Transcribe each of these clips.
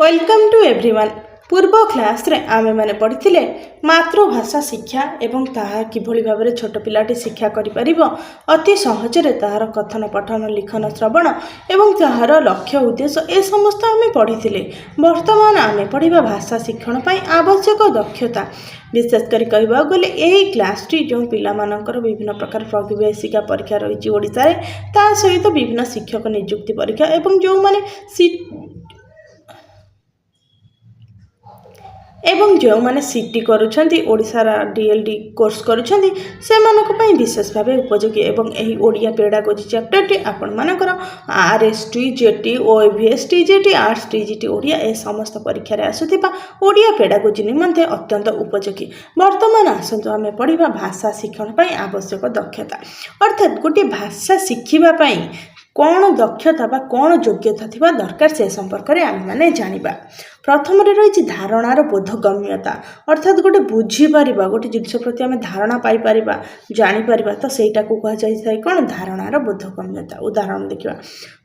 Welcome to everyone. पूर्व class रे आमे माने पढ़िथिले मातृभाषा शिक्षा एवं ताहा किभଳି भाबरे छोट पिलाटी शिक्षा करि परिबो अति सहजरे ताहार कथन पठन लिखन श्रवण एवं ताहार लक्ष्य उद्देश्य ए समस्त आमे पढ़िथिले। वर्तमान आमे पढ़िबा भाषा शिक्षण पई आवश्यक दक्षता विशेष करी कहबा गले एही क्लास टी जो पिला मानकर विभिन्न प्रकार प्रवेशिका परीक्षा रही ओडिसा रे ता सहित विभिन्न शिक्षक नियुक्ति परीक्षा एवं जो माने एवं जो माने सीटी करुछंती ओडिसा डीएलडी कोर्स करुछंती सेमानक पई विशेष भावे उपयोगी एवं एही ओडिया पेडागोजी चैप्टर टी आपण मानकर आरएसटी जेटी OAVS TGT arts TGT Odia ए समस्त परीक्षा रे आसुथिबा ओडिया पेडागोजी निमंते अत्यंत उपयोगी। वर्तमान आसंतु आमे पढ़िबा भाषा शिक्षण पई आवश्यक दक्षता अर्थात गोटे भाषा शिखिबा पई कौन दक्षता बा कौन योग्यता थिबा दरकार से संपर्क में आम मैंने जाना। प्रथम रही धारणार बोधगम्यता अर्थात गोटे बुझीपर गोटे जिनस प्रति आम धारणा पाइपर जापर तो सहीटा को कह जाए कौन धारणार बोधगम्यता। उदाहरण देखा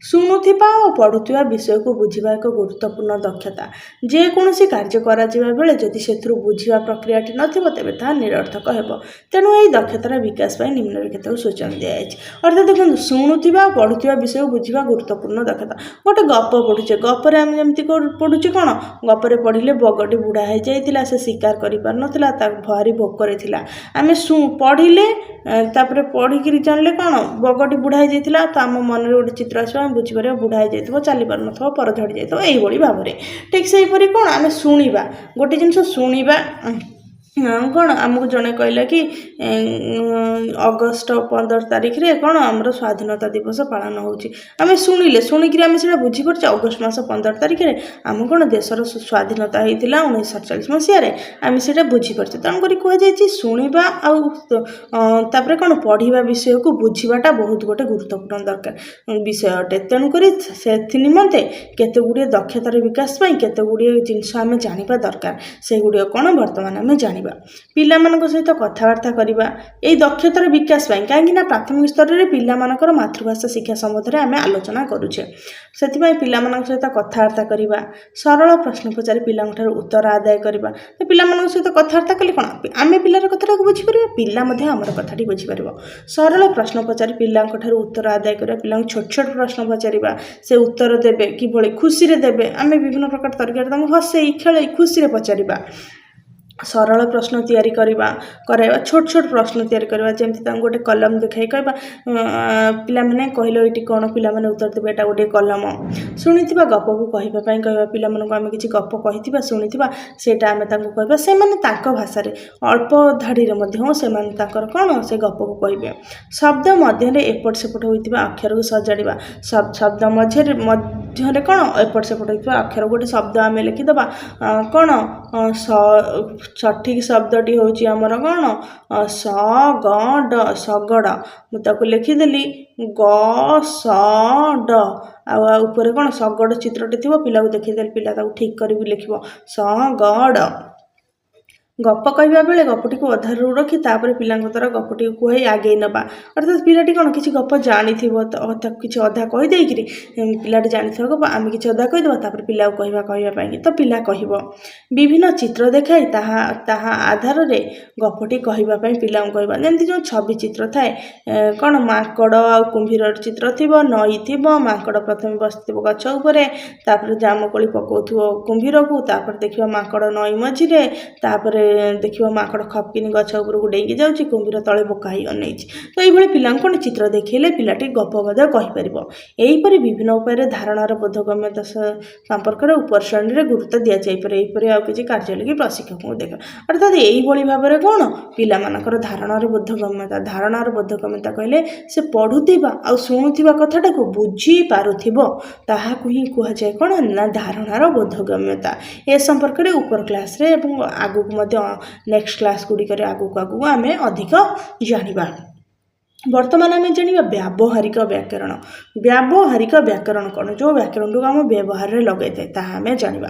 शुणुवा और पढ़ुवा विषय को बुझा एक गुरुत्वपूर्ण दक्षता। जेकोसी कार्य करा बेले जदि से बुझा प्रक्रिया नथिबो तेबे ता निरर्थक हेबो। तेणु यही दक्षतार विकास पर निम्नलिखित सूचना दी जाए। अर्थात देखो शुणुवा पढ़ुवा विषय बुझा गुरुत्वपूर्ण दक्षता। गोटे गप पढ़ुचे गपर आम जमी पढ़ुचे कौन गपरे पढ़ले बगटी बुढ़ा हो जाता से शिकार कर पार नाला भारी भोकरे थिला आम पढ़ले तापर पढ़ी जानले कौन बगटी बुढ़ा हो जाता तो आम मन में गोटे चित्र आस बुझीपर बुढ़ा हो जाए चली पार न पर झड़ी जाए यही भाव में ठीक से कौन आम शुणा गोटे जिन शुणा कौन आमको जड़े कहला कि अगस्ट 15 तारिख रे कौन आमर स्वाधीनता दिवस पालन होम शुणिले शुणिक आम से बुझीपार अगस्ट मास 15 तारिख रे आम कौन देशर स्वाधीनता होता 1947 मसीह आम से बुझीपार। तेणुक कहुई शुणा आपर कौन पढ़ा विषय को बुझाटा बहुत गोटे गुरुत्वपूर्ण दरकार विषय अटे। तेणुक से निमंते केते गुड़िए दक्षतार विकास केते गुड़िए जिनस आम जाना दरकार से गुड़िया कौन बर्तमान आम जाना। पिला सहित कथबार्ता करवा यही दक्षतार विकास कहीं प्राथमिक स्तर में पिला मातृभाषा शिक्षा संबंध में आम आलोचना करुचे से पिला सहित कथबार्ता करवा सरल प्रश्न पचारि पिला उत्तर आदाय करवा। तो पिला सहित कथबार्ता कले कौन आम पिलार कथा बुझीपर पिला आमर कथाटी बुझीपर। सरल प्रश्न पचारि पिला उत्तर आदाय करवा पिला छोट छोट प्रश्न पचार से उत्तर देवे कि खुशी देवे आम विभिन्न प्रकार तरीका हसई खेल खुशी पचार। सरल प्रश्न तैयारी करवा छोट छोट प्रश्न तैयारी करवा जमी गोटे कलम देखाई कह पिला कहल ये कौन पिला उत्तर देवे एटा गोटे कलम शुणुवा गप को कहवाई कह पिला आम कि गप कही शुणुवा से आम कह से भाषा अल्प धाड़ी से कौन से गप को कहे शब्द मध्य एपट सेपट होता अक्षर को सजाड़ा शब्द मध्य कौन एपट सेपट होता अक्षर गोटे शब्द आम लिखिदे कौन सठिक शब्दटी हूँ आमर कौन स ग ड सगड़ मुझे लिखिदेली ग स ड आपर कौन सगड़ चित्रटी थी पिला को देखीदेली पिला ठीक कर लिख स ग ड। गप कहवा बेले गपटी को अधारू रखी तापर पिला द्वारा गपटी को कह आगे नवा अर्थात पिलाटी कौन किसी गप जानी किसी अधा कहीदेकि पिलाटी जानी गप आम कि अधा कहीदेव तापर पिला कहवाई तो पिला कह विभिन्न चित्र देखाई ताहा आधार रे गपटी कहवाई पिला कहवा जमी जो छवि चित्र थाए कौन माकड़ आ कुंभीर चित्र थी नई थी माकड़ प्रथम बस गछ उपरे तापर जामकोली पकाउथो कुंभीर को तापर देखा माकड़ नई मझीरे तापर देखिए माकड़ खपकिनी गछ उपर को डेंगी जाऊँगी कुंभीर तले बोकाई अनई तो ये पिला कौन चित्र देखले पिलाटी गप कहीपर। यहीपरि विभिन्न उपाय धारणार बोधगम्यता संपर्क में उपर श्रेणी में गुरुत्व दि जापे यहीपरि आउ कि कार्य लगी प्रशिक्षक को देख अर्थात यही भाव में कौन पिला धारणार बोधगम्यता धारणार बोधगम्यता कहले से पढ़ुवा आ शुणुवा कथाटा को बुझी पारुथिबो ताहाकु ही कहुए कौन ना धारणार बोधगम्यता। ए संपर्क में उपर क्लास रे आगु नेक्स्ट क्लास गुड़िक आगू आम अधिक जाना। ବର୍ତ୍ତମାନ ଆମେ ଜାଣିବା ବ୍ୟାବହାରିକ ବ୍ୟାକରଣ। ବ୍ୟାବହାରିକ ବ୍ୟାକରଣ କ'ଣ? ଯେଉଁ ବ୍ୟାକରଣଟିକୁ ଆମ ବ୍ୟବହାରରେ ଲଗାଇଥାଏ ତାହା ଆମେ ଜାଣିବା।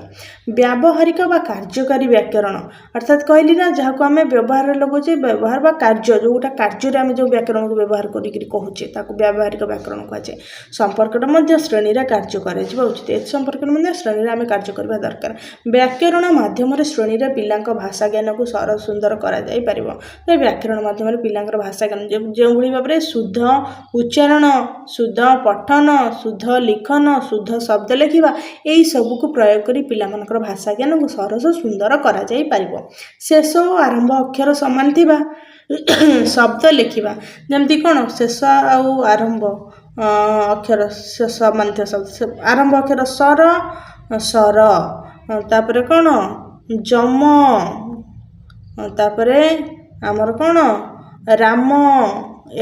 ବ୍ୟାବହାରିକ ବା କାର୍ଯ୍ୟକାରୀ ବ୍ୟାକରଣ ଅର୍ଥାତ୍ କହିଲି ନା, ଯାହାକୁ ଆମେ ବ୍ୟବହାରରେ ଲଗାଉଛେ, ବ୍ୟବହାର ବା କାର୍ଯ୍ୟ, ଯେଉଁଟା କାର୍ଯ୍ୟରେ ଆମେ ଯେଉଁ ବ୍ୟାକରଣକୁ ବ୍ୟବହାର କରିକିରି କହୁଛେ ତାକୁ ବ୍ୟାବହାରିକ ବ୍ୟାକରଣ କୁହାଯାଏ। ସମ୍ପର୍କଟା ମଧ୍ୟ ଶ୍ରେଣୀରେ କାର୍ଯ୍ୟ କରାଯିବା ଉଚିତ। ଏ ସମ୍ପର୍କରେ ମଧ୍ୟ ଶ୍ରେଣୀରେ ଆମେ କାର୍ଯ୍ୟ କରିବା ଦରକାର। ବ୍ୟାକରଣ ମାଧ୍ୟମରେ ଶ୍ରେଣୀରେ ପିଲାଙ୍କ ଭାଷା ଜ୍ଞାନକୁ ସରଳ ସୁନ୍ଦର କରାଯାଇପାରିବ। ଏ ବ୍ୟାକରଣ ମାଧ୍ୟମରେ ପିଲାଙ୍କର ଭାଷା ଜ୍ଞାନ ଯେଉଁଭଳି ଭାବରେ ଶୁଦ୍ଧ ଉଚ୍ଚାରଣ, ଶୁଦ୍ଧ ପଠନ, ଶୁଦ୍ଧ ଲିଖନ, ଶୁଦ୍ଧ ଶବ୍ଦ ଲେଖିବା, ଏହି ସବୁକୁ ପ୍ରୟୋଗ କରି ପିଲାମାନଙ୍କର ଭାଷା ଜ୍ଞାନକୁ ସରସ ସୁନ୍ଦର କରାଯାଇପାରିବ। ଶେଷ ଓ ଆରମ୍ଭ ଅକ୍ଷର ସମାନ ଥିବା ଶବ୍ଦ ଲେଖିବା। ଯେମିତି କ'ଣ? ଶେଷ ଆଉ ଆରମ୍ଭ ଅକ୍ଷର ସମାନ ଥିବା ଶବ୍ଦ। ଆରମ୍ଭ ଅକ୍ଷର ସର, ସର, ତାପରେ କ'ଣ? ଯମ, ତାପରେ ଆମର କ'ଣ? ରାମ।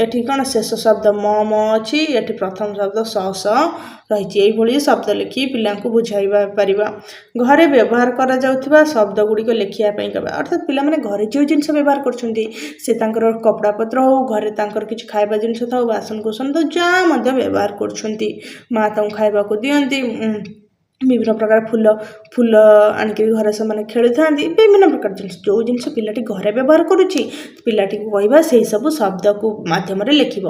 ଏଠି କ'ଣ ଶେଷ ଶବ୍ଦ ମ ଅଛି, ଏଠି ପ୍ରଥମ ଶବ୍ଦ ସ ରହିଛି। ଏଇଭଳି ଶବ୍ଦ ଲେଖି ପିଲାଙ୍କୁ ବୁଝାଇବା ପାରିବା। ଘରେ ବ୍ୟବହାର କରାଯାଉଥିବା ଶବ୍ଦ ଗୁଡ଼ିକ ଲେଖିବା ପାଇଁ କହିବା। ଅର୍ଥାତ୍ ପିଲାମାନେ ଘରେ ଯେଉଁ ଜିନିଷ ବ୍ୟବହାର କରୁଛନ୍ତି, ସେ ତାଙ୍କର କପଡ଼ାପତ୍ର ହେଉ, ଘରେ ତାଙ୍କର କିଛି ଖାଇବା ଜିନିଷ ଥାଉ, ବାସନକୁସନ ଥାଉ, ଯାହା ମଧ୍ୟ ବ୍ୟବହାର କରୁଛନ୍ତି, ମା' ତାଙ୍କୁ ଖାଇବାକୁ ଦିଅନ୍ତି, ବିଭିନ୍ନ ପ୍ରକାର ଫୁଲ ଆଣିକି ଘରେ ସେମାନେ ଖେଳିଥାନ୍ତି, ବିଭିନ୍ନ ପ୍ରକାର ଜିନିଷ, ଯେଉଁ ଜିନିଷ ପିଲାଟି ଘରେ ବ୍ୟବହାର କରୁଛି ପିଲାଟିକୁ କହିବା ସେହି ସବୁ ଶବ୍ଦକୁ ମାଧ୍ୟମରେ ଲେଖିବ।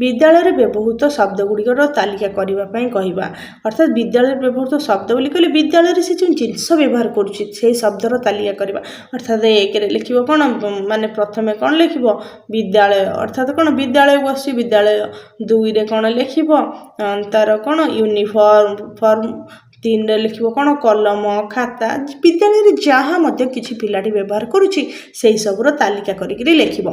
ବିଦ୍ୟାଳୟରେ ବ୍ୟବହୃତ ଶବ୍ଦ ଗୁଡ଼ିକର ତାଲିକା କରିବା ପାଇଁ କହିବା। ଅର୍ଥାତ୍ ବିଦ୍ୟାଳୟରେ ବ୍ୟବହୃତ ଶବ୍ଦ ବୋଲି କହିଲେ ବିଦ୍ୟାଳୟରେ ସେ ଯେଉଁ ଜିନିଷ ବ୍ୟବହାର କରୁଛି ସେହି ଶବ୍ଦର ତାଲିକା କରିବା। ଅର୍ଥାତ୍ ଏକରେ ଲେଖିବ କ'ଣ? ମାନେ ପ୍ରଥମେ କ'ଣ ଲେଖିବ? ବିଦ୍ୟାଳୟ, ଅର୍ଥାତ୍ କ'ଣ? ବିଦ୍ୟାଳୟକୁ ଆସୁଛି ବିଦ୍ୟାଳୟ। ଦୁଇରେ କ'ଣ ଲେଖିବ? ତାର କ'ଣ? ୟୁନିଫର୍ମ। ତିନିରେ ଲେଖିବ କ'ଣ? କଲମ, ଖାତା। ବିଦ୍ୟାଳୟରେ ଯାହା ମଧ୍ୟ କିଛି ପିଲାଟି ବ୍ୟବହାର କରୁଛି ସେହି ସବୁର ତାଲିକା କରିକିରି ଲେଖିବ।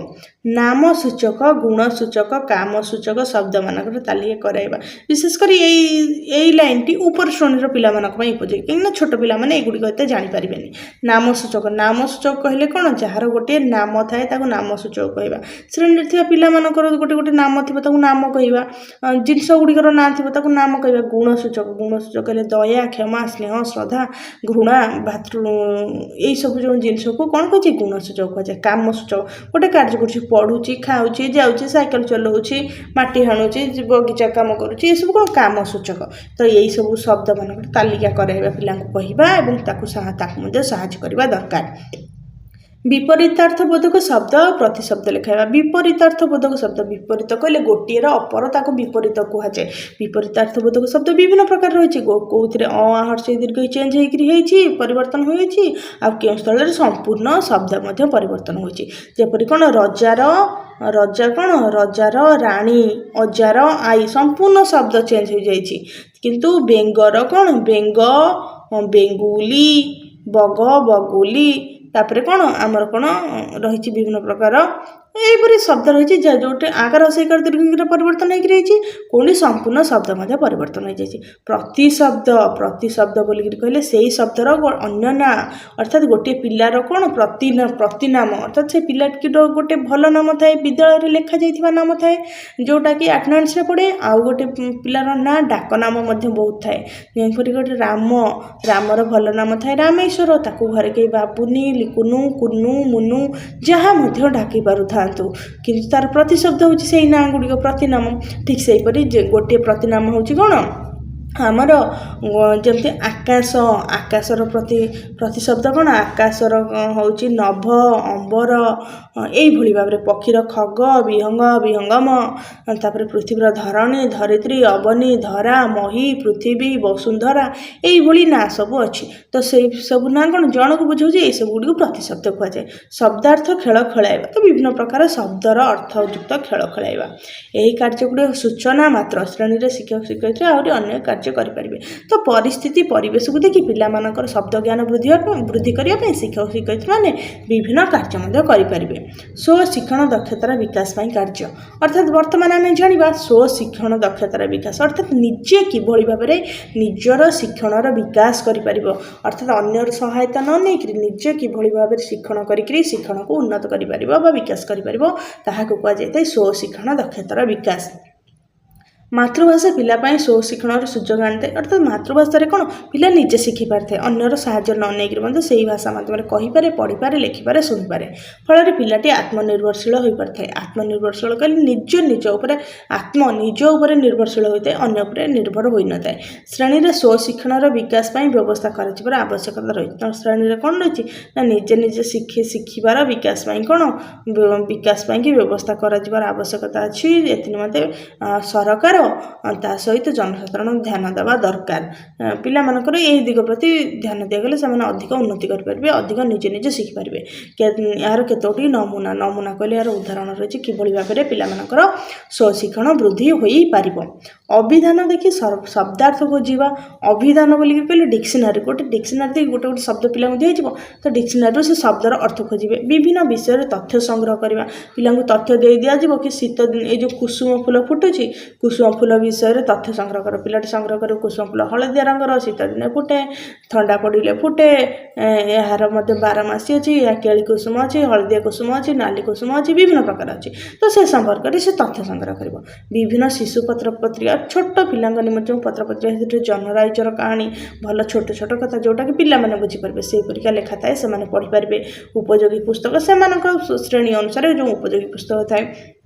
ନାମ ସୂଚକ, ଗୁଣ ସୂଚକ, କାମ ସୂଚକ ଶବ୍ଦମାନଙ୍କର ତାଲିକା କରାଇବା। ବିଶେଷ କରି ଏଇ ଲାଇନ୍ଟି ଉପର ଶ୍ରେଣୀର ପିଲାମାନଙ୍କ ପାଇଁ ଉପଯୋଗୀ, କାହିଁକିନା ଛୋଟ ପିଲାମାନେ ଏଗୁଡ଼ିକ ଏତେ ଜାଣିପାରିବେନି। ନାମ ସୂଚକ, ନାମ ସୂଚକ କହିଲେ କ'ଣ? ଯାହାର ଗୋଟିଏ ନାମ ଥାଏ ତାକୁ ନାମ ସୂଚକ କହିବା। ଶ୍ରେଣୀରେ ଥିବା ପିଲାମାନଙ୍କର ଗୋଟେ ନାମ ଥିବ ତାକୁ ନାମ କହିବା। ଜିନିଷ ଗୁଡ଼ିକର ନାଁ ଥିବ ତାକୁ ନାମ କହିବା। ଗୁଣ ସୂଚକ, ଗୁଣ ସୂଚକ ହେଲେ ଦୟା, କ୍ଷମା, ସ୍ନେହ, ଶ୍ରଦ୍ଧା, ଘୃଣା, ଏଇସବୁ ଯେଉଁ ଜିନିଷକୁ କ'ଣ କୁହାଯାଏ? ଗୁଣ ସୂଚକ କୁହାଯାଏ। କାମ ସୂଚକ, ଗୋଟେ କାର୍ଯ୍ୟ କରୁଛି, ପଢ଼ୁଛି, ଖାଉଛି, ଯାଉଛି, ସାଇକେଲ ଚଲାଉଛି, ମାଟି ହାଣୁଛି, ବଗିଚା କାମ କରୁଛି, ଏସବୁ କ'ଣ? କାମ ସୂଚକ। ତ ଏଇସବୁ ଶବ୍ଦମାନଙ୍କର ତାଲିକା କରାଇବା, ପିଲାଙ୍କୁ କହିବା ଏବଂ ତାକୁ ମଧ୍ୟ ସାହାଯ୍ୟ କରିବା ଦରକାର। ବିପରୀତାର୍ଥବୋଧକ ଶବ୍ଦ ପ୍ରତିଶବ୍ଦ ଲେଖାଇବା। ବିପରୀତାର୍ଥବୋଧକ ଶବ୍ଦ, ବିପରୀତ କହିଲେ ଗୋଟିଏର ଅପର ତାକୁ ବିପରୀତ କୁହାଯାଏ। ବିପରୀତାର୍ଥବୋଧକ ଶବ୍ଦ ବିଭିନ୍ନ ପ୍ରକାର ରହିଛି। କେଉଁଥିରେ ହର୍ଷ ଦୀର୍ଘ ଚେଞ୍ଜ ହେଇକିରି ହେଇଛି, ପରିବର୍ତ୍ତନ ହୋଇଛି, ଆଉ କେଉଁ ସ୍ଥଳରେ ସମ୍ପୂର୍ଣ୍ଣ ଶବ୍ଦ ମଧ୍ୟ ପରିବର୍ତ୍ତନ ହୋଇଛି। ଯେପରି କ'ଣ? ରଜା କ'ଣ? ରଜାର ରାଣୀ, ଅଜାର ଆଈ, ସମ୍ପୂର୍ଣ୍ଣ ଶବ୍ଦ ଚେଞ୍ଜ ହୋଇଯାଇଛି। କିନ୍ତୁ ବେଙ୍ଗର କ'ଣ? ବେଙ୍ଗ, ବେଙ୍ଗୁଲି, ବଗ, ବଗୁଲି। ତାପରେ କ'ଣ? ଆମର କ'ଣ ରହିଛି? ବିଭିନ୍ନ ପ୍ରକାର ଏହିପରି ଶବ୍ଦ ରହିଛି ଯେଉଁଠି ଆକାର ହର୍ଷଇକାର ଦୀର୍ଘଇକାର ପରିବର୍ତ୍ତନ ହେଇକି ରହିଛି, କେଉଁଠି ସମ୍ପୂର୍ଣ୍ଣ ଶବ୍ଦ ମଧ୍ୟ ପରିବର୍ତ୍ତନ ହୋଇଯାଇଛି। ପ୍ରତିଶବ୍ଦ ବୋଲିକିରି କହିଲେ ସେହି ଶବ୍ଦର ଅନ୍ୟ ନାଁ, ଅର୍ଥାତ୍ ଗୋଟିଏ ପିଲାର କ'ଣ? ପ୍ରତିନାମ, ଅର୍ଥାତ୍ ସେ ପିଲାଟିର ଗୋଟେ ଭଲ ନାମ ଥାଏ, ବିଦ୍ୟାଳୟରେ ଲେଖାଯାଇଥିବା ନାମ ଥାଏ, ଯେଉଁଟାକି ଆଟେଣ୍ଡାନ୍ସରେ ପଡ଼େ। ଆଉ ଗୋଟେ ପିଲାର ନାଁ ଡାକ ନାମ ମଧ୍ୟ ବହୁତ ଥାଏ। ଯେପରି ଗୋଟେ ରାମର ଭଲ ନାମ ଥାଏ ରାମେଶ୍ୱର, ତାକୁ ଘରେ କେହି ବାବୁନି, ଲିକୁନୁ, କୁନୁ, ମୁନୁ ଯାହା ମଧ୍ୟ ଡାକି ପାରୁଥାନ୍ତୁ, କିନ୍ତୁ ତାର ପ୍ରତିଶବ୍ଦ ହେଉଛି ସେଇ ନାଁ ଗୁଡ଼ିକ ପ୍ରତିନାମ। ଠିକ୍ ସେହିପରି ଗୋଟିଏ ପ୍ରତିନାମ ହେଉଛି କ'ଣ? ଆମର ଯେମିତି ଆକାଶର ପ୍ରତିଶବ୍ଦ କ'ଣ? ଆକାଶର ହେଉଛି ନଭ, ଅମ୍ବର। ଏଇଭଳି ଭାବରେ ପକ୍ଷୀର ଖଗ, ବିହଙ୍ଗମ। ତାପରେ ପୃଥିବୀର ଧରଣୀ, ଧରିତ୍ରୀ, ଅବନୀ, ଧରା, ମହୀ, ପୃଥିବୀ, ବସୁନ୍ଧରା, ଏଇଭଳି ନାଁ ସବୁ ଅଛି। ତ ସେଇ ସବୁ ନାଁ କ'ଣ? ଜଣକୁ ବୁଝାଉଛି, ଏଇସବୁ ଗୁଡ଼ିକୁ ପ୍ରତିଶବ୍ଦ କୁହାଯାଏ। ଶବ୍ଦାର୍ଥ ଖେଳ ଖେଳାଇବା, ତ ବିଭିନ୍ନ ପ୍ରକାର ଶବ୍ଦର ଅର୍ଥଯୁକ୍ତ ଖେଳ ଖେଳାଇବା। ଏହି କାର୍ଯ୍ୟଗୁଡ଼ିକ ସୂଚନା ମାତ୍ର। ଶ୍ରେଣୀରେ ଶିକ୍ଷକ ଶିକ୍ଷୟିତ୍ରୀ ଆହୁରି ଅନ୍ୟ କାର୍ଯ୍ୟ କରିପାରିବେ। ତ ପରିସ୍ଥିତି ପରିବେଶକୁ ଦେଖି ପିଲାମାନଙ୍କର ଶବ୍ଦ ଜ୍ଞାନ ବୃଦ୍ଧି କରିବା ପାଇଁ ଶିକ୍ଷକ ଶିକ୍ଷୟିତ୍ରୀମାନେ ବିଭିନ୍ନ କାର୍ଯ୍ୟ ମଧ୍ୟ କରିପାରିବେ। ସ୍ୱଶିକ୍ଷଣ ଦକ୍ଷତାର ବିକାଶ ପାଇଁ କାର୍ଯ୍ୟ, ଅର୍ଥାତ୍ ବର୍ତ୍ତମାନ ଆମେ ଜାଣିବା ସ୍ୱଶିକ୍ଷଣ ଦକ୍ଷତାର ବିକାଶ, ଅର୍ଥାତ୍ ନିଜେ କିଭଳି ଭାବରେ ନିଜର ଶିକ୍ଷଣର ବିକାଶ କରିପାରିବ, ଅର୍ଥାତ୍ ଅନ୍ୟର ସହାୟତା ନ ନେଇକରି ନିଜେ କିଭଳି ଭାବରେ ଶିକ୍ଷଣ କରିକିରି ଶିକ୍ଷଣକୁ ଉନ୍ନତ କରିପାରିବ ବା ବିକାଶ କରିପାରିବ, ତାହାକୁ କୁହାଯାଇଥାଏ ସ୍ୱଶିକ୍ଷଣ ଦକ୍ଷତାର ବିକାଶ। ମାତୃଭାଷା ପିଲା ପାଇଁ ସ୍ୱଶିକ୍ଷଣର ସୁଯୋଗ ଆଣିଥାଏ। ଅର୍ଥାତ୍ ମାତୃଭାଷାରେ କ'ଣ ପିଲା ନିଜେ ଶିଖିପାରିଥାଏ, ଅନ୍ୟର ସାହାଯ୍ୟ ନ ନେଇକରି ମଧ୍ୟ ସେହି ଭାଷା ମାଧ୍ୟମରେ କହିପାରେ, ପଢ଼ିପାରେ, ଲେଖିପାରେ, ଶୁଣିପାରେ। ଫଳରେ ପିଲାଟି ଆତ୍ମନିର୍ଭରଶୀଳ ହୋଇପାରିଥାଏ। ଆତ୍ମନିର୍ଭରଶୀଳ କହିଲେ ନିଜ ଉପରେ ନିଜ ଉପରେ ନିର୍ଭରଶୀଳ ହୋଇଥାଏ, ଅନ୍ୟ ଉପରେ ନିର୍ଭର ହୋଇନଥାଏ। ଶ୍ରେଣୀରେ ସ୍ୱଶିକ୍ଷଣର ବିକାଶ ପାଇଁ ବ୍ୟବସ୍ଥା କରାଯିବାର ଆବଶ୍ୟକତା ରହିଛି। ତେଣୁ ଶ୍ରେଣୀରେ କ'ଣ ରହିଛି ନା ନିଜେ ଶିଖିବାର ବିକାଶ ପାଇଁ ବିକାଶ ପାଇଁକି ବ୍ୟବସ୍ଥା କରାଯିବାର ଆବଶ୍ୟକତା ଅଛି। ଏଥି ନିମନ୍ତେ ସରକାର ତା ସହିତ ଜନସାଧାରଣ ଧ୍ୟାନ ଦେବା ଦରକାର। ପିଲାମାନଙ୍କର ଏହି ଦିଗ ପ୍ରତି ଧ୍ୟାନ ଦିଆଗଲେ ସେମାନେ ଅଧିକ ଉନ୍ନତି କରିପାରିବେ, ଅଧିକ ନିଜେ ଶିଖିପାରିବେ। ଏହାର କେତୋଟି ନମୁନା କହିଲେ ଏହାର ଉଦାହରଣ ରହିଛି କିଭଳି ଭାବରେ ପିଲାମାନଙ୍କର ସ୍ୱଶିକ୍ଷଣ ବୃଦ୍ଧି ହୋଇପାରିବ। ଅଭିଧାନ ଦେଖି ଶବ୍ଦାର୍ଥ ଖୋଜିବା। ଅଭିଧାନ ବୋଲିକି କହିଲେ ଡିକ୍ସନାରୀ, ଗୋଟେ ଶବ୍ଦ ପିଲାଙ୍କୁ ଦିଆଯିବ, ତ ଡିକ୍ସନାରୀରୁ ସେ ଶବ୍ଦର ଅର୍ଥ ଖୋଜିବେ। ବିଭିନ୍ନ ବିଷୟରେ ତଥ୍ୟ ସଂଗ୍ରହ କରିବା। ପିଲାଙ୍କୁ ତଥ୍ୟ ଦିଆଯିବ କି ଶୀତ ଦିନ ଏଇ ଯେଉଁ କୁସୁମ ଫୁଲ ଫୁଟୁଛି, କୁସୁମ ଫୁଲ ବିଷୟରେ ତଥ୍ୟ ସଂଗ୍ରହ କର। ପିଲାଟି ସଂଗ୍ରହ କରିବ କୁସୁମ ଫୁଲ ହଳଦିଆ ରଙ୍ଗର, ଶୀତ ଦିନେ ଫୁଟେ, ଥଣ୍ଡା ପଡ଼ିଲେ ଫୁଟେ, ଏହାର ମଧ୍ୟ ବାରମାସୀ ଅଛି, ଏହା କେଳି କୁସୁମ ଅଛି, ହଳଦିଆ କୁସୁମ ଅଛି, ନାଲି କୁସୁମ ଅଛି, ବିଭିନ୍ନ ପ୍ରକାର ଅଛି। ତ ସେ ସମ୍ପର୍କରେ ସେ ତଥ୍ୟ ସଂଗ୍ରହ କରିବ। ବିଭିନ୍ନ ଶିଶୁ ପତ୍ର ପତ୍ରିକା, ଛୋଟ ପିଲାଙ୍କ ନିମନ୍ତେ ଯେଉଁ ପତ୍ର ପତ୍ରିକା, ସେଥିରେ ଜହ୍ନରାଇଚର କାହାଣୀ, ଭଲ ଛୋଟ କଥା ଯେଉଁଟାକି ପିଲାମାନେ ବୁଝିପାରିବେ ସେହିପରିକା ଲେଖା ଥାଏ, ସେମାନେ ପଢ଼ିପାରିବେ। ଉପଯୋଗୀ ପୁସ୍ତକ, ସେମାନଙ୍କ ଶ୍ରେଣୀ ଅନୁସାରେ ଯେଉଁ ଉପଯୋଗୀ ପୁସ୍ତକ ଥାଏ।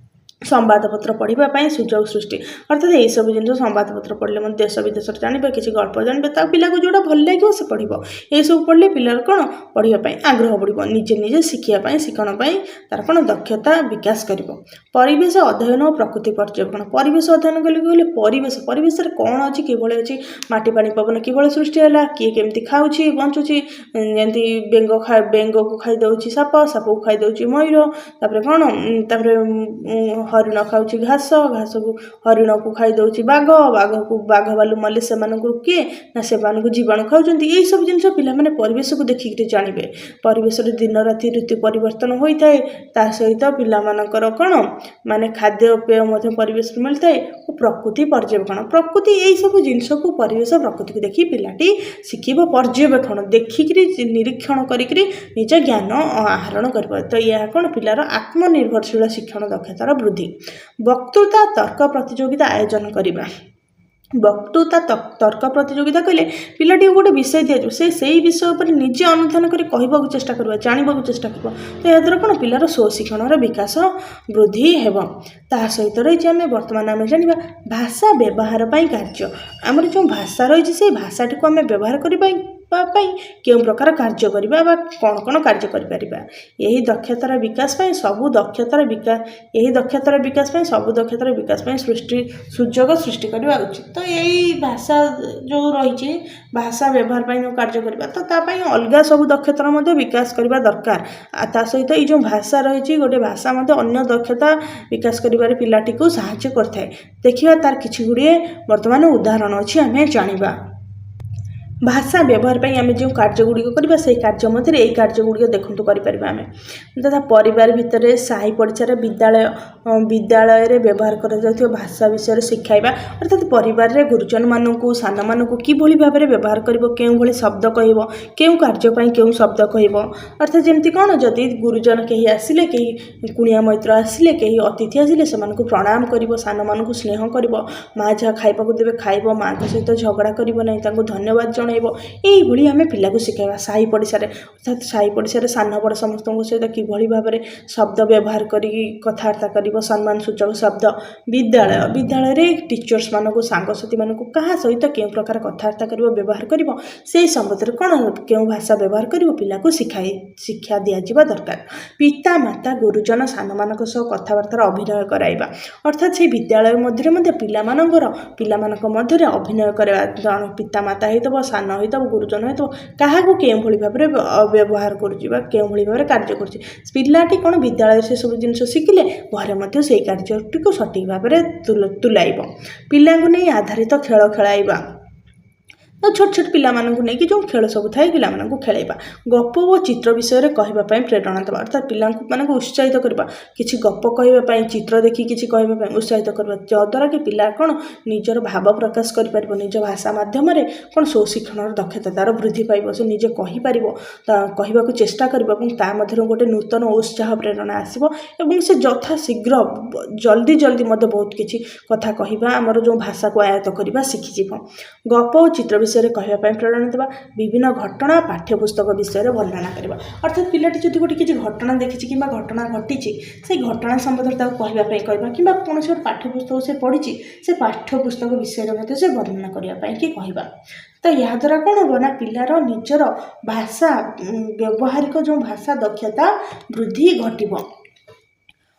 ସମ୍ବାଦପତ୍ର ପଢ଼ିବା ପାଇଁ ସୁଯୋଗ ସୃଷ୍ଟି, ଅର୍ଥାତ୍ ଏହିସବୁ ଜିନିଷ ସମ୍ବାଦପତ୍ର ପଢ଼ିଲେ ମଧ୍ୟ ଦେଶ ବିଦେଶରେ ଜାଣିବେ, କିଛି ଗଳ୍ପ ଜାଣିବେ, ତା ପିଲାକୁ ଯେଉଁଟା ଭଲ ଲାଗିବ ସେ ପଢ଼ିବ। ଏହିସବୁ ପଢ଼ିଲେ ପିଲାର ପଢ଼ିବା ପାଇଁ ଆଗ୍ରହ ବଢ଼ିବ, ନିଜେ ଶିଖିବା ପାଇଁ, ଶିକ୍ଷଣ ପାଇଁ ତାର ଦକ୍ଷତା ବିକାଶ କରିବ। ପରିବେଶ ଅଧ୍ୟୟନ ଓ ପ୍ରକୃତି ପର୍ଯ୍ୟବେକ୍ଷଣ। ପରିବେଶ ଅଧ୍ୟୟନ କହିଲେ ପରିବେଶରେ କ'ଣ ଅଛି, କିଭଳି ଅଛି, ମାଟି ପାଣି ପବନ କିଭଳି ସୃଷ୍ଟି ହେଲା, କିଏ କେମିତି ଖାଉଛି ବଞ୍ଚୁଛି, ଯେମିତି ବେଙ୍ଗକୁ ଖାଇଦେଉଛି ସାପକୁ ଖାଇଦେଉଛି ମୟୂର, ତାପରେ ହରିଣ ଖାଉଛି ଘାସକୁ ହରିଣକୁ ଖାଇଦେଉଛି ବାଘ ଭାଲୁ ମଲେ ସେମାନଙ୍କୁ କିଏ ନା ସେମାନଙ୍କୁ ଜୀବାଣୁ ଖାଉଛନ୍ତି। ଏହିସବୁ ଜିନିଷ ପିଲାମାନେ ପରିବେଶକୁ ଦେଖିକିରି ଜାଣିବେ। ପରିବେଶରେ ଦିନ ରାତି ଋତୁ ପରିବର୍ତ୍ତନ ହୋଇଥାଏ, ତା ସହିତ ପିଲାମାନଙ୍କର ଖାଦ୍ୟପେୟ ମଧ୍ୟ ପରିବେଶରୁ ମିଳିଥାଏ। ଓ ପ୍ରକୃତି ପର୍ଯ୍ୟବେକ୍ଷଣ, ପ୍ରକୃତି ଏହିସବୁ ଜିନିଷକୁ ପରିବେଶ ପ୍ରକୃତିକୁ ଦେଖି ପିଲାଟି ଶିଖିବ। ପର୍ଯ୍ୟବେକ୍ଷଣ, ଦେଖିକିରି ନିରୀକ୍ଷଣ କରିକିରି ନିଜ ଜ୍ଞାନ ଆହରଣ କରିବ। ତ ଏହା ପିଲାର ଆତ୍ମନିର୍ଭରଶୀଳ ଶିକ୍ଷଣ ଦକ୍ଷତାର ବୃଦ୍ଧି। ବକ୍ତୃତା ତର୍କ ପ୍ରତିଯୋଗିତା ଆୟୋଜନ କରିବା। ବକ୍ତୃତା ତର୍କ ପ୍ରତିଯୋଗିତା କହିଲେ ପିଲାଟିକୁ ଗୋଟେ ବିଷୟ ଦିଆଯିବ, ସେଇ ବିଷୟ ଉପରେ ନିଜେ ଅନୁଧ୍ୟାନ କରି କହିବାକୁ ଚେଷ୍ଟା କରିବ, ଜାଣିବାକୁ ଚେଷ୍ଟା କରିବ। ତ ଏହାଦ୍ୱାରା ପିଲାର ସ୍ୱଶିକ୍ଷଣର ବିକାଶ ବୃଦ୍ଧି ହେବ। ତାହା ସହିତ ରହିଛି ବର୍ତ୍ତମାନ ଆମେ ଜାଣିବା ଭାଷା ବ୍ୟବହାର ପାଇଁ କାର୍ଯ୍ୟ। ଆମର ଯେଉଁ ଭାଷା ରହିଛି ସେଇ ଭାଷାଟିକୁ ଆମେ ବ୍ୟବହାର କରିବା ପାଇଁ କେଉଁ ପ୍ରକାର କାର୍ଯ୍ୟ କରିବା ବା କ'ଣ କାର୍ଯ୍ୟ କରିପାରିବା। ଏହି ଦକ୍ଷତାର ବିକାଶ ପାଇଁ ସବୁ ଦକ୍ଷତାର ବିକାଶ ପାଇଁ ସୁଯୋଗ ସୃଷ୍ଟି କରିବା ଉଚିତ। ତ ଏଇ ଭାଷା ଯେଉଁ ରହିଛି, ଭାଷା ବ୍ୟବହାର ପାଇଁ ଯେଉଁ କାର୍ଯ୍ୟ କରିବା, ତ ତା ପାଇଁ ଅଲଗା ସବୁ ଦକ୍ଷତାର ମଧ୍ୟ ବିକାଶ କରିବା ଦରକାର। ତା ସହିତ ଏଇ ଯେଉଁ ଭାଷା ରହିଛି, ଗୋଟେ ଭାଷା ମଧ୍ୟ ଅନ୍ୟ ଦକ୍ଷତା ବିକାଶ କରିବାରେ ପିଲାଟିକୁ ସାହାଯ୍ୟ କରିଥାଏ। ଦେଖିବା ତାର କିଛି ଗୁଡ଼ିଏ ବର୍ତ୍ତମାନ ଉଦାହରଣ ଅଛି, ଆମେ ଜାଣିବା। ଭାଷା ବ୍ୟବହାର ପାଇଁ ଆମେ ଯେଉଁ କାର୍ଯ୍ୟଗୁଡ଼ିକ କରିବା, ସେହି କାର୍ଯ୍ୟ ମଧ୍ୟରେ ଏହି କାର୍ଯ୍ୟଗୁଡ଼ିକ ଦେଖନ୍ତୁ କରିପାରିବା ଆମେ। ତଥା ପରିବାର ଭିତରେ, ସାହି ପଡ଼ିଶାରେ, ବିଦ୍ୟାଳୟରେ ବ୍ୟବହାର କରାଯାଉଥିବା ଭାଷା ବିଷୟରେ ଶିଖାଇବା। ଅର୍ଥାତ୍ ପରିବାରରେ ଗୁରୁଜନମାନଙ୍କୁ, ସାନମାନଙ୍କୁ କିଭଳି ଭାବରେ ବ୍ୟବହାର କରିବ, କେଉଁଭଳି ଶବ୍ଦ କହିବ, କେଉଁ କାର୍ଯ୍ୟ ପାଇଁ କେଉଁ ଶବ୍ଦ କହିବ। ଅର୍ଥାତ୍ ଯେମିତି ଯଦି ଗୁରୁଜନ କେହି ଆସିଲେ, କେହି କୁଣିଆ ମୈତ୍ର ଆସିଲେ, କେହି ଅତିଥି ଆସିଲେ, ସେମାନଙ୍କୁ ପ୍ରଣାମ କରିବ, ସାନମାନଙ୍କୁ ସ୍ନେହ କରିବ, ମା' ଯାହା ଖାଇବାକୁ ଦେବେ ଖାଇବ, ମା'ଙ୍କ ସହିତ ଝଗଡ଼ା କରିବ ନାହିଁ, ତାଙ୍କୁ ଧନ୍ୟବାଦ ଜଣାଇବ। ଏଇଭଳି ଆମେ ପିଲାକୁ ଶିଖାଇବା। ସାହି ପଡ଼ିଶାରେ ସାନ ବଡ଼ ସମସ୍ତଙ୍କ ସହିତ କିଭଳି ଭାବରେ ଶବ୍ଦ ବ୍ୟବହାର କରିକି କଥାବାର୍ତ୍ତା କରିବ, ସମ୍ମାନ ସୂଚକ ଶବ୍ଦ। ବିଦ୍ୟାଳୟରେ ଟିଚର୍ସମାନଙ୍କୁ, ସାଙ୍ଗସାଥିମାନଙ୍କୁ କାହା ସହିତ କେଉଁ ପ୍ରକାର କଥାବାର୍ତ୍ତା କରିବ, ବ୍ୟବହାର କରିବ, ସେହି ସମ୍ବନ୍ଧରେ କେଉଁ ଭାଷା ବ୍ୟବହାର କରିବ ପିଲାକୁ ଶିକ୍ଷା ଦିଆଯିବା ଦରକାର। ପିତା ମାତା, ଗୁରୁଜନ, ସାନମାନଙ୍କ ସହ କଥାବାର୍ତ୍ତାର ଅଭିନୟ କରାଇବା। ଅର୍ଥାତ୍ ସେହି ବିଦ୍ୟାଳୟ ମଧ୍ୟରେ ପିଲାମାନଙ୍କ ମଧ୍ୟରେ ଅଭିନୟ କରାଇବା। ଜଣେ ପିତା ମାତା ହେଇଥିବ, ସାନ ହେଇଥିବ, ଗୁରୁଜନ ହେଇଥିବ, କାହାକୁ କେଉଁଭଳି ଭାବରେ ବ୍ୟବହାର କରୁଛି ବା କେଉଁଭଳି ଭାବରେ କାର୍ଯ୍ୟ କରୁଛି। ପିଲାଟି ବିଦ୍ୟାଳୟରେ ସେସବୁ ଜିନିଷ ଶିଖିଲେ ଘରେ ମଧ୍ୟ ସେହି କାର୍ଯ୍ୟଟିକୁ ସଠିକ୍ ଭାବରେ ତୁଲାଇବ। ପିଲାଙ୍କୁ ନେଇ ଆଧାରିତ ଖେଳ ଖେଳାଇବା। ତ ଆଉ ଛୋଟ ଛୋଟ ପିଲାମାନଙ୍କୁ ନେଇକି ଯେଉଁ ଖେଳ ସବୁ ଥାଏ ପିଲାମାନଙ୍କୁ ଖେଳାଇବା। ଗପ ଓ ଚିତ୍ର ବିଷୟରେ କହିବା ପାଇଁ ପ୍ରେରଣା ଦେବା, ଅର୍ଥାତ୍ ପିଲାମାନଙ୍କୁ ଉତ୍ସାହିତ କରିବା, କିଛି ଗପ କହିବା ପାଇଁ, ଚିତ୍ର ଦେଖି କିଛି କହିବା ପାଇଁ ଉତ୍ସାହିତ କରିବା, ଯଦ୍ୱାରା କି ପିଲା କ'ଣ ନିଜର ଭାବ ପ୍ରକାଶ କରିପାରିବ, ନିଜ ଭାଷା ମାଧ୍ୟମରେ କ'ଣ ସୁଶିକ୍ଷଣର ଦକ୍ଷତା ତା'ର ବୃଦ୍ଧି ପାଇବ, ସେ ନିଜେ କହିପାରିବ, କହିବାକୁ ଚେଷ୍ଟା କରିବ ଏବଂ ତା ମଧ୍ୟରୁ ଗୋଟେ ନୂତନ ଉତ୍ସାହ ପ୍ରେରଣା ଆସିବ ଏବଂ ସେ ଯଥା ଶୀଘ୍ର ଜଲ୍ଦି ମଧ୍ୟ ବହୁତ କିଛି କଥା କହିବା, ଆମର ଯେଉଁ ଭାଷାକୁ ଆୟତ୍ତ କରିବା ଶିଖିଯିବ। ଗପ ଓ ଚିତ୍ର ବିଷୟରେ କହିବା ପାଇଁ ପ୍ରେରଣା ଦେବା, ବିଭିନ୍ନ ଘଟଣା ପାଠ୍ୟପୁସ୍ତକ ବିଷୟରେ ବର୍ଣ୍ଣନା କରିବା, ଅର୍ଥାତ୍ ପିଲାଟି ଯଦି ଗୋଟେ କିଛି ଘଟଣା ଦେଖିଛି କିମ୍ବା ଘଟଣା ଘଟିଛି ସେଇ ଘଟଣା ସମ୍ବନ୍ଧରେ ତାକୁ କହିବା ପାଇଁ କହିବା, କିମ୍ବା କୌଣସି ଗୋଟେ ପାଠ୍ୟପୁସ୍ତକ ସେ ପଢ଼ିଛି ସେ ପାଠ୍ୟପୁସ୍ତକ ବିଷୟରେ ମଧ୍ୟ ସେ ବର୍ଣ୍ଣନା କରିବା ପାଇଁ କି କହିବା। ତ ଏହାଦ୍ୱାରା କ'ଣ ହେବ ନା ପିଲାର ନିଜର ଭାଷା ବ୍ୟବହାରିକ ଯେଉଁ ଭାଷା ଦକ୍ଷତା ବୃଦ୍ଧି ଘଟିବ।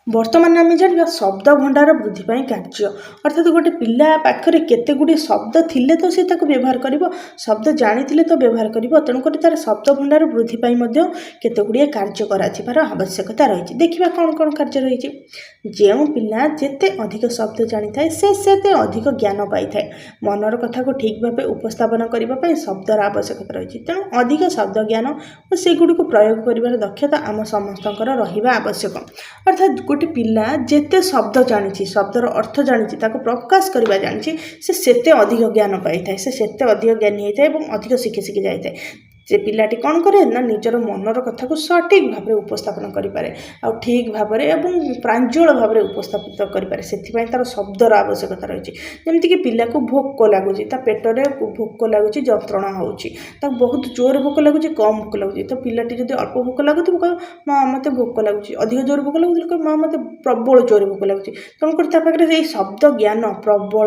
ବର୍ତ୍ତମାନ ଆମେ ଜାଣିବା ଶବ୍ଦ ଭଣ୍ଡାର ବୃଦ୍ଧି ପାଇଁ କାର୍ଯ୍ୟ, ଅର୍ଥାତ୍ ଗୋଟେ ପିଲା ପାଖରେ କେତେ ଗୁଡ଼ିଏ ଶବ୍ଦ ଥିଲେ ତ ସେ ତାକୁ ବ୍ୟବହାର କରିବ, ଶବ୍ଦ ଜାଣିଥିଲେ ତ ବ୍ୟବହାର କରିବ, ତେଣୁକରି ତା'ର ଶବ୍ଦ ଭଣ୍ଡାର ବୃଦ୍ଧି ପାଇଁ ମଧ୍ୟ କେତେ ଗୁଡ଼ିଏ କାର୍ଯ୍ୟ କରାଯିବାର ଆବଶ୍ୟକତା ରହିଛି। ଦେଖିବା କ'ଣ କ'ଣ କାର୍ଯ୍ୟ ରହିଛି। ଯେଉଁ ପିଲା ଯେତେ ଅଧିକ ଶବ୍ଦ ଜାଣିଥାଏ ସେ ସେତେ ଅଧିକ ଜ୍ଞାନ ପାଇଥାଏ। ମନର କଥାକୁ ଠିକ୍ ଭାବେ ଉପସ୍ଥାପନ କରିବା ପାଇଁ ଶବ୍ଦର ଆବଶ୍ୟକତା ରହିଛି, ତେଣୁ ଅଧିକ ଶବ୍ଦ ଜ୍ଞାନ ଓ ସେଗୁଡ଼ିକୁ ପ୍ରୟୋଗ କରିବାର ଦକ୍ଷତା ଆମ ସମସ୍ତଙ୍କର ରହିବା ଆବଶ୍ୟକ। ଅର୍ଥାତ୍ ଗୋଟେ ପିଲା ଯେତେ ଶବ୍ଦ ଜାଣିଛି, ଶବ୍ଦର ଅର୍ଥ ଜାଣିଛି, ତାକୁ ପ୍ରକାଶ କରିବା ଜାଣିଛି, ସେ ସେତେ ଅଧିକ ଜ୍ଞାନ ପାଇଥାଏ, ସେ ସେତେ ଅଧିକ ଜ୍ଞାନୀ ହୋଇଥାଏ ଏବଂ ଅଧିକ ଶିଖି ଯାଇଥାଏ। ସେ ପିଲାଟି କ'ଣ କରେ ନା ନିଜର ମନର କଥାକୁ ସଠିକ୍ ଭାବରେ ଉପସ୍ଥାପନ କରିପାରେ, ଆଉ ଠିକ୍ ଭାବରେ ଏବଂ ପ୍ରାଞ୍ଜଳ ଭାବରେ ଉପସ୍ଥାପିତ କରିପାରେ, ସେଥିପାଇଁ ତା'ର ଶବ୍ଦର ଆବଶ୍ୟକତା ରହିଛି। ଯେମିତିକି ପିଲାକୁ ଭୋକ ଲାଗୁଛି, ତା ପେଟରେ ଭୋକ ଲାଗୁଛି, ଯନ୍ତ୍ରଣା ହେଉଛି, ତାକୁ ବହୁତ ଜୋରରେ ଭୋକ ଲାଗୁଛି, କମ୍ ଭୋକ ଲାଗୁଛି, ତ ପିଲାଟି ଯଦି ଅଳ୍ପ ଭୋକ ଲାଗୁଥିବ କହିବ ମା ମୋତେ ଭୋକ ଲାଗୁଛି, ଅଧିକ ଜୋରରେ ଭୋକ ଲାଗୁଛି କହିବ ମା ମୋତେ ପ୍ରବଳ ଜୋରରେ ଭୋକ ଲାଗୁଛି। ତେଣୁକରି ତା ପାଖରେ ଏଇ ଶବ୍ଦ ଜ୍ଞାନ, ପ୍ରବଳ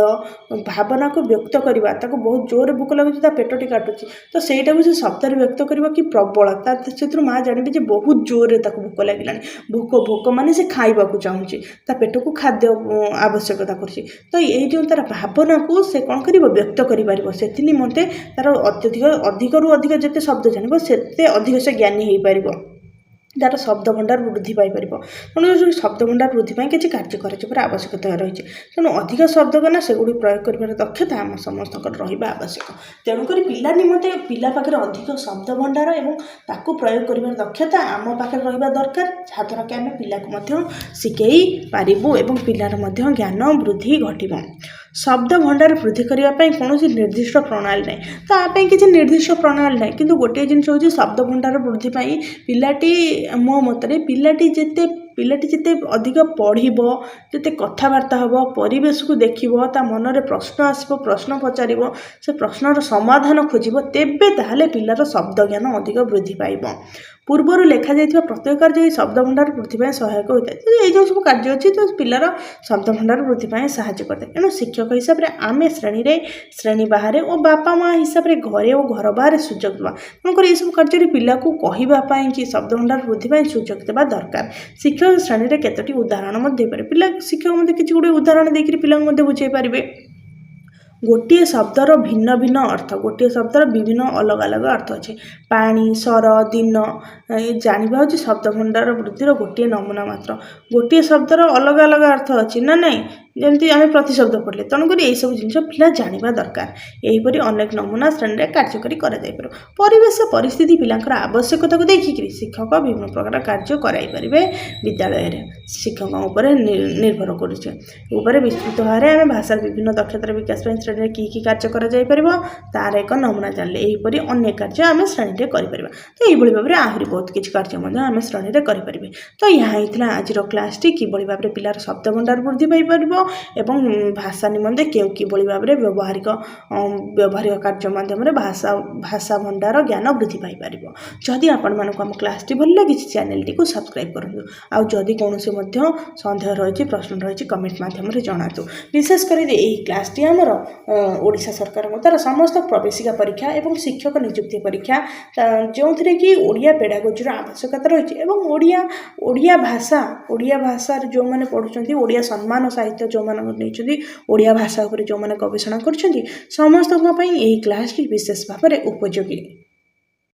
ଭାବନାକୁ ବ୍ୟକ୍ତ କରିବା, ତାକୁ ବହୁତ ଜୋରରେ ଭୋକ ଲାଗୁଛି, ତା ପେଟଟି କାଟୁଛି, ତ ସେଇଟାକୁ ସେ ଶବ୍ଦ ବ୍ୟକ୍ତ କରିବ କି ପ୍ରବଳ, ସେଥିରୁ ମା ଜାଣିବେ ଯେ ବହୁତ ଜୋରରେ ତାକୁ ଭୋକ ଲାଗିଲାଣି, ଭୋକ ମାନେ ସେ ଖାଇବାକୁ ଚାହୁଁଛି, ତା ପେଟକୁ ଖାଦ୍ୟ ଆବଶ୍ୟକତା କରୁଛି। ତ ଏଇ ଯେଉଁ ତାର ଭାବନାକୁ ସେ କ'ଣ କରିବ ବ୍ୟକ୍ତ କରିପାରିବ, ସେଥି ନିମନ୍ତେ ତାର ଅଧିକରୁ ଅଧିକ ଯେତେ ଶବ୍ଦ ଜାଣିବ ସେତେ ଅଧିକ ସେ ଜ୍ଞାନୀ ହେଇପାରିବ, ତାର ଶବ୍ଦ ଭଣ୍ଡାର ବୃଦ୍ଧି ପାଇପାରିବ। ତେଣୁ ଶବ୍ଦ ଭଣ୍ଡାର ବୃଦ୍ଧି ପାଇଁ କିଛି କାର୍ଯ୍ୟ କରାଯିବାର ଆବଶ୍ୟକତା ରହିଛି। ତେଣୁ ଅଧିକ ଶବ୍ଦ ଜ୍ଞାନ ସେଗୁଡ଼ିକୁ ପ୍ରୟୋଗ କରିବାର ଦକ୍ଷତା ଆମ ସମସ୍ତଙ୍କର ରହିବା ଆବଶ୍ୟକ। ତେଣୁକରି ପିଲା ନିମନ୍ତେ ପିଲା ପାଖରେ ଅଧିକ ଶବ୍ଦ ଭଣ୍ଡାର ଏବଂ ତାକୁ ପ୍ରୟୋଗ କରିବାର ଦକ୍ଷତା ଆମ ପାଖରେ ରହିବା ଦରକାର, ଯାହାଦ୍ୱାରା କି ଆମେ ପିଲାକୁ ମଧ୍ୟ ଶିଖେଇ ପାରିବୁ ଏବଂ ପିଲାର ମଧ୍ୟ ଜ୍ଞାନ ବୃଦ୍ଧି ଘଟିବ। ଶବ୍ଦ ଭଣ୍ଡାର ବୃଦ୍ଧି କରିବା ପାଇଁ କୌଣସି ନିର୍ଦ୍ଦିଷ୍ଟ ପ୍ରଣାଳୀ ନାହିଁ, ତା ପାଇଁ କିଛି ନିର୍ଦ୍ଦିଷ୍ଟ ପ୍ରଣାଳୀ ନାହିଁ, କିନ୍ତୁ ଗୋଟିଏ ଜିନିଷ ହେଉଛି ଶବ୍ଦ ଭଣ୍ଡାର ବୃଦ୍ଧି ପାଇଁ ପିଲାଟି ମୋ ମତରେ ପିଲାଟି ଯେତେ ଅଧିକ ପଢ଼ିବ, ଯେତେ କଥାବାର୍ତ୍ତା ହେବ, ପରିବେଶକୁ ଦେଖିବ, ତା ମନରେ ପ୍ରଶ୍ନ ଆସିବ, ପ୍ରଶ୍ନ ପଚାରିବ, ସେ ପ୍ରଶ୍ନର ସମାଧାନ ଖୋଜିବ, ତେବେ ତାହେଲେ ପିଲାର ଶବ୍ଦ ଜ୍ଞାନ ଅଧିକ ବୃଦ୍ଧି ପାଇବ। ପୂର୍ବରୁ ଲେଖାଯାଇଥିବା ପ୍ରତ୍ୟେକ କାର୍ଯ୍ୟ ଏହି ଶବ୍ଦ ଭଣ୍ଡାର ବୃଦ୍ଧି ପାଇଁ ସହାୟକ ହୋଇଥାଏ। ଏଇ ଯେଉଁ ସବୁ କାର୍ଯ୍ୟ ଅଛି ତ ପିଲାର ଶବ୍ଦ ଭଣ୍ଡାର ବୃଦ୍ଧି ପାଇଁ ସାହାଯ୍ୟ କରିଥାଏ। ଏଣୁ ଶିକ୍ଷକ ହିସାବରେ ଆମେ ଶ୍ରେଣୀ ବାହାରେ ଓ ବାପା ମା ହିସାବରେ ଘରେ ଓ ଘର ବାହାରେ ସୁଯୋଗ ଦେବା। ତେଣୁକରି ଏସବୁ କାର୍ଯ୍ୟରେ ପିଲାକୁ କହିବା ପାଇଁ କି ଶବ୍ଦ ଭଣ୍ଡାର ବୃଦ୍ଧି ପାଇଁ ସୁଯୋଗ ଦେବା ଦରକାର। ଶିକ୍ଷକ ଶ୍ରେଣୀରେ କେତୋଟି ଉଦାହରଣ ମଧ୍ୟ ଦେଇପାରିବେ, ଶିକ୍ଷକ ମଧ୍ୟ କିଛି ଗୁଡ଼ିଏ ଉଦାହରଣ ଦେଇକରି ପିଲାଙ୍କୁ ମଧ୍ୟ ବୁଝାଇ ପାରିବେ। ଗୋଟିଏ ଶବ୍ଦର ଭିନ୍ନ ଭିନ୍ନ ଅର୍ଥ, ଗୋଟିଏ ଶବ୍ଦର ବିଭିନ୍ନ ଅଲଗା ଅର୍ଥ ଅଛି। ପାଣି, ସ୍ୱର, ଦିନ ଜାଣିବା ହେଉଛି ଶବ୍ଦ ଭଣ୍ଡାର ବୃଦ୍ଧିର ଗୋଟିଏ ନମୁନା ମାତ୍ର। ଗୋଟିଏ ଶବ୍ଦର ଅଲଗା ଅର୍ଥ ଅଛି ନା ନାହିଁ, ଯେମିତି ଆମେ ପ୍ରତିଶବ୍ଦ ପଢ଼ିଲେ, ତେଣୁକରି ଏହିସବୁ ଜିନିଷ ପିଲା ଜାଣିବା ଦରକାର। ଏହିପରି ଅନେକ ନମୁନା ଶ୍ରେଣୀରେ କାର୍ଯ୍ୟକାରୀ କରାଯାଇପାରିବ। ପରିବେଶ ପରିସ୍ଥିତି ପିଲାଙ୍କର ଆବଶ୍ୟକତାକୁ ଦେଖିକରି ଶିକ୍ଷକ ବିଭିନ୍ନ ପ୍ରକାର କାର୍ଯ୍ୟ କରାଇ ପାରିବେ ବିଦ୍ୟାଳୟରେ। ଶିକ୍ଷକଙ୍କ ଉପରେ ନିର୍ଭର କରୁଛେ ଉପରେ ବିସ୍ତୃତ ଭାବରେ ଆମେ ଭାଷାର ବିଭିନ୍ନ ଦକ୍ଷତାର ବିକାଶ ପାଇଁ ଶ୍ରେଣୀରେ କି କାର୍ଯ୍ୟ କରାଯାଇପାରିବ ତାର ଏକ ନମୁନା ଜାଣିଲେ ଏହିପରି ଅନେକ କାର୍ଯ୍ୟ ଆମେ ଶ୍ରେଣୀରେ କରିପାରିବା। ତ ଏଇଭଳି ଭାବରେ ଆହୁରି ବହୁତ କିଛି କାର୍ଯ୍ୟ ମଧ୍ୟ ଆମେ ଶ୍ରେଣୀରେ କରିପାରିବେ। ତ ଏହା ହେଇଥିଲା ଆଜିର କ୍ଲାସ୍ଟି, କିଭଳି ଭାବରେ ପିଲାର ଶବ୍ଦ ଭଣ୍ଡାର ବୃଦ୍ଧି ପାଇପାରିବ ଏବଂ ଭାଷା ନିମନ୍ତେ କିଭଳି ଭାବରେ ବ୍ୟବହାରିକ କାର୍ଯ୍ୟ ମାଧ୍ୟମରେ ଭାଷା ଭଣ୍ଡାର ଜ୍ଞାନ ବୃଦ୍ଧି ପାଇପାରିବ। ଯଦି ଆପଣମାନଙ୍କୁ ଆମ କ୍ଲାସ୍ଟି ଭଲ ଲାଗିଛି ଚ୍ୟାନେଲଟିକୁ ସବସ୍କ୍ରାଇବ୍ କରନ୍ତୁ। ଆଉ ଯଦି କୌଣସି ମଧ୍ୟ ସନ୍ଦେହ ରହିଛି, ପ୍ରଶ୍ନ ରହିଛି, କମେଣ୍ଟ ମାଧ୍ୟମରେ ଜଣାନ୍ତୁ। ବିଶେଷ କରି ଏହି କ୍ଲାସ୍ଟି ଆମର ଓଡ଼ିଶା ସରକାରଙ୍କ ଦ୍ୱାରା ସମସ୍ତ ପ୍ରବେଶିକା ପରୀକ୍ଷା ଏବଂ ଶିକ୍ଷକ ନିଯୁକ୍ତି ପରୀକ୍ଷା, ଯେଉଁଥିରେ କି ଓଡ଼ିଆ ପେଡାଗୋଜିର ଆବଶ୍ୟକତା ରହିଛି ଏବଂ ଓଡ଼ିଆ ଭାଷାରେ ଯେଉଁମାନେ ପଢ଼ୁଛନ୍ତି, ଓଡ଼ିଆ ସମ୍ମାନ ସାହିତ୍ୟ ଯେଉଁମାନଙ୍କୁ ନେଇଛନ୍ତି, ଓଡ଼ିଆ ଭାଷା ଉପରେ ଯେଉଁମାନେ ଗବେଷଣା କରୁଛନ୍ତି, ସମସ୍ତଙ୍କ ପାଇଁ ଏହି କ୍ଲାସ୍ଟି ବିଶେଷ ଭାବରେ ଉପଯୋଗୀ।